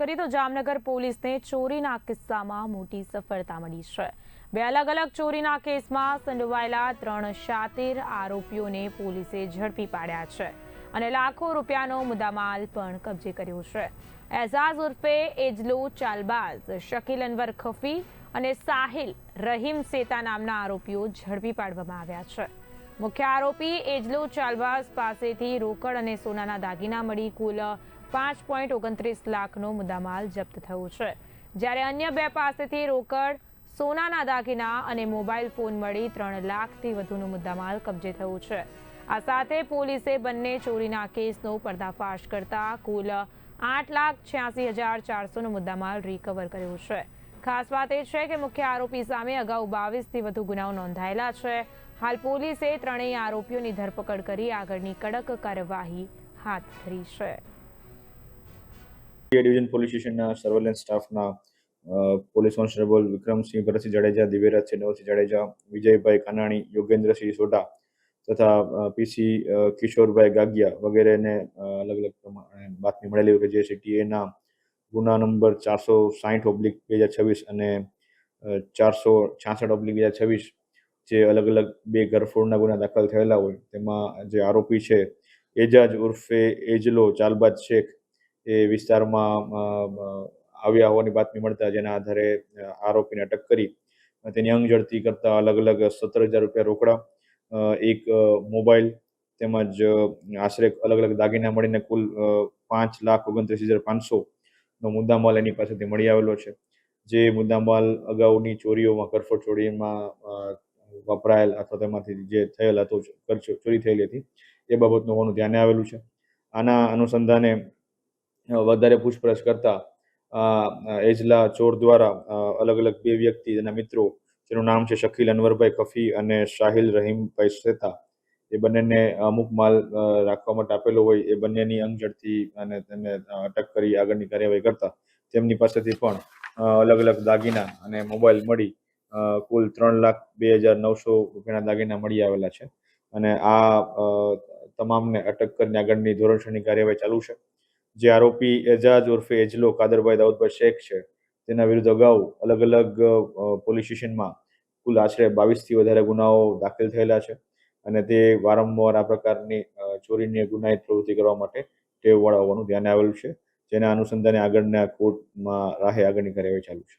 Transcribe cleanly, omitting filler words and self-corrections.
કરીએ તો જામનગર પોલીસને ચોરીના કિસ્સામાં મોટી સફળતા મળી છે। બે અલગ અલગ ચોરીના કેસમાં સંડોવાયેલા 3 શાતીર આરોપીઓને પોલીસે ઝડપી પાડ્યા છે અને લાખો રૂપિયાનો મુદ્દામાલ પણ કબજે કર્યો છે। એઝાઝ ઉર્ફે એજલો ચાલબાઝ, શકીલ અનવર ખફી અને સાહિલ રહીમ સેતા નામના આરોપીઓ ઝડપી પાડવામાં આવ્યા છે। મુખ્ય આરોપી એજલો ચાલબાઝ પાસેથી રોકડ અને સોનાના દાગીના મળી કુલ 5.29 લાખનો મુદ્દામાલ જપ્ત થયો છે, જ્યારે અન્ય બે પાસેથી રોકડ, સોનાના દાગીના અને મોબાઈલ ફોન મળી 3 લાખથી વધુનો મુદ્દામાલ કબજે થયો છે। આ સાથે પોલીસે બંને ચોરીના કેસનો પર્દાફાશ કરતા કુલ 8,86,400નો મુદ્દામાલ રિકવર કર્યો છે। ખાસ વાત એ છે કે મુખ્ય આરોપી સામે અગાઉ 22થી વધુ ગુનાઓ નોંધાયેલા છે। હાલ પોલીસે ત્રણેય આરોપીઓની ધરપકડ કરી આગળની કડક કાર્યવાહી હાથ ધરી છે। ડિવિઝન પોલીસ સ્ટેશનના સર્વેલન્સ સ્ટાફના પોલીસ કોન્સ્ટેબલ વિક્રમસિંહ ભરતસિંહ જાડેજા, દિવ્યરાજસિંહ નવસિંહ જાડેજા, વિજયભાઈ કાનાણી, યોગેન્દ્રસિંહ સોઢા તથા પીસી કિશોરભાઈ ગાગિયા વગેરેને અલગ અલગ પ્રમાણે બાતમી મળેલી કે જે સીટીએના ગુના નંબર 460/2026 અને 466/2026 જે અલગ અલગ બે ઘરફોડના ગુના દાખલ થયેલા હોય તેમાં જે આરોપી છે એજાજ ઉર્ફે એજલો ચાલબાજ શેખ એ વિસ્તારમાં આવ્યા હોવાની બાતમી મળતા જેના આધારે આરોપીને અટક કરી તેની અંગ ઝડતી કરતા અલગ અલગ 17,000 રૂપિયા રોકડા, એક મોબાઈલ તેમજ આશરે અલગ અલગ દાગીના મળીને કુલ 5,29,500નો મુદ્દામાલ એની પાસેથી મળી આવેલો છે। જે મુદ્દામાલ અગાઉની ચોરીઓમાં, કરફોડ ચોરીમાં વપરાયેલ અથવા તેમાંથી જે થયેલ હતો ચોરી થયેલી હતી એ બાબતનું હોવાનું ધ્યાને આવેલું છે। આના અનુસંધાને વધારે પૂછપરછ કરતા એજલા ચોર દ્વારા અલગ અલગ બે વ્યક્તિ, તેના મિત્રો, જેનું નામ છે શકીલ અનવરભાઈ ખફી અને સાહિલ રહીમભાઈ સેતા, એ બંનેને અમુક માલ રાખવા માટે આપેલો હોય એ બંનેની અંગ ઝડતી અને તેને અટક કરી આગળની કાર્યવાહી કરતા તેમની પાસેથી પણ અલગ અલગ દાગીના અને મોબાઈલ મળી કુલ 3,02,900 રૂપિયાના દાગીના મળી આવેલા છે અને આ તમામને અટક કરીને આગળની ધોરણસરની કાર્યવાહી ચાલુ છે। જે આરોપી એજાજ ઉર્ફે એજલો કાદરભાઈ દાઉદભાઈ શેખ છે તેના વિરુદ્ધ અગાઉ અલગ અલગ પોલીસ સ્ટેશનમાં કુલ આશરે 22થી વધારે ગુનાઓ દાખલ થયેલા છે અને તે વારંવાર આ પ્રકારની ચોરીની ગુનાહિત પ્રવૃત્તિ કરવા માટે ટેવવાળા હોવાનું ધ્યાને આવેલું છે, જેના અનુસંધાને આગળના કોર્ટમાં આગળની કાર્યવાહી ચાલુ છે।